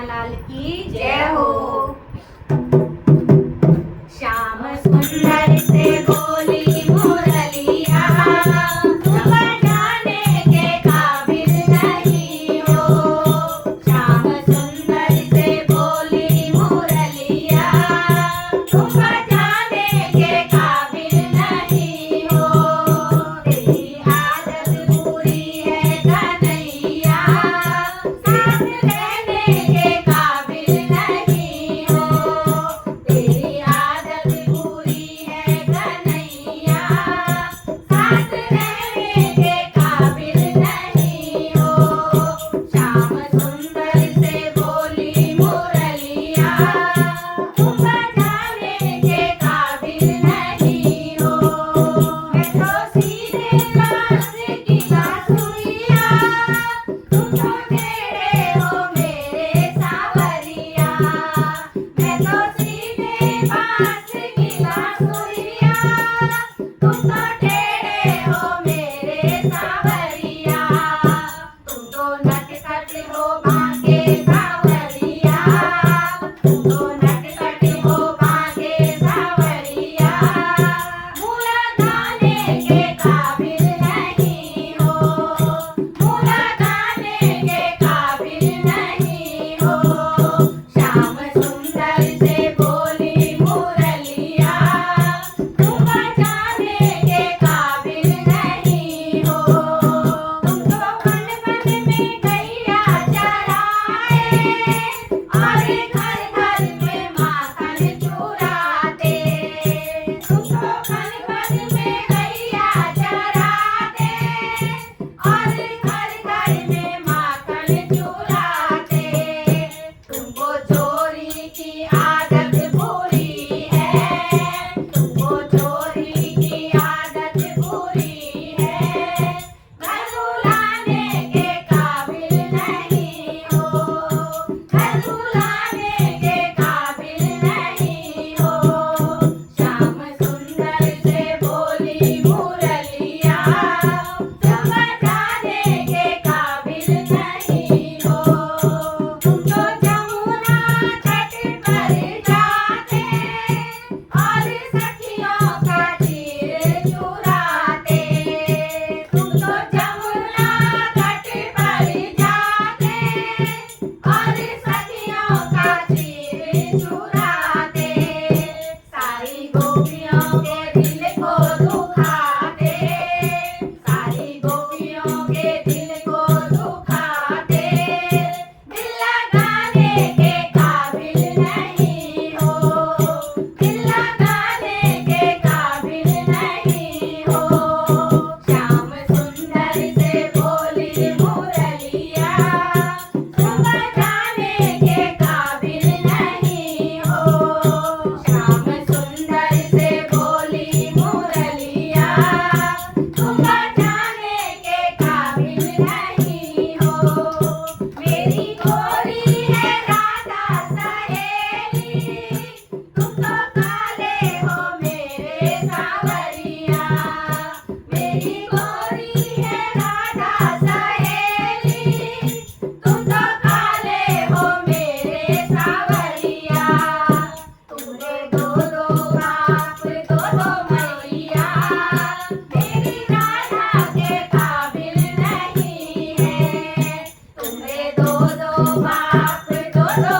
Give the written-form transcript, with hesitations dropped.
लाल की जय हो। श्याम सुंदर से बोली मुरलिया, तुम बजाने के काबिल नहीं हो। श्याम सुंदर से बोली मुरलिया, तुम बजाने के काबिल नहीं हो। तेरी आदत बुरी है कन्हैया, साथ रहने के काबिल नहीं हो। तेरी आदत बुरी है कन्हैया, साथ रहने के काबिल नहीं हो। श्याम सुंदर से बोली मुरलिया, तुम बजाने के काबिल नहीं हो। मैं तो सीधे बांस की बांसुरिया, तुम तो टेढ़े हो मेरे सांवरिया। मैं तो सीधे बांस की बांसुरिया, तुम तो टेढ़े हो मेरे सांवरिया। तुम तो नटखट हो भागे सांवरिया, तुम तो नटखट हो भागे सांवरिया। मूला गाने के काबिल नहीं हो, मूला गाने के काबिल नहीं हो। श्याम सुंदर से बोली मुरलिया, तुम बजाने के काबिल नहीं हो। तुम तो बन बन में गैया चराए, और घर घर में माखन चुराते। तुम तो बन बन में गैया चराते, और घर घर में माखन चुराते। तुमको चोरी की आदत बुरी है, तुमको चोरी की आदत बुरी है। घर बुलाने के काबिल नहीं हो, घर बुलाने के काबिल नहीं हो। श्याम सुंदर से बोली मुरलिया, तुम बजाने के काबिल नहीं हो। तुम तो जमुना तट पर जाते, और सखियों का चीर चुराते। तुम तो जमुना तट पर जाते, और सखियों का चीर चुराते। सारी गोपियों के दिल को दुखाते, सारी गोपियों के दिल को दुखाते। दिल लगाने के काबिल नहीं हो, दिल लगाने के काबिल नहीं हो। श्याम सुंदर से बोली मुरलिया, तुम बजाने के काबिल नहीं हो। श्याम सुंदर से बोली मुरलिया, तुम बजाने के काबिल नहीं हो। मेरी गोरी है राधा सहेली, तुम तो काले हो मेरे सांवरिया। मेरी गोरी है राधा सहेली, तुम तो काले हो मेरे सांवरिया। तुमने दो दो बाप दो दो मैया, मेरी राधा के काबिल नहीं है। तुमने दो दो बाप दो दो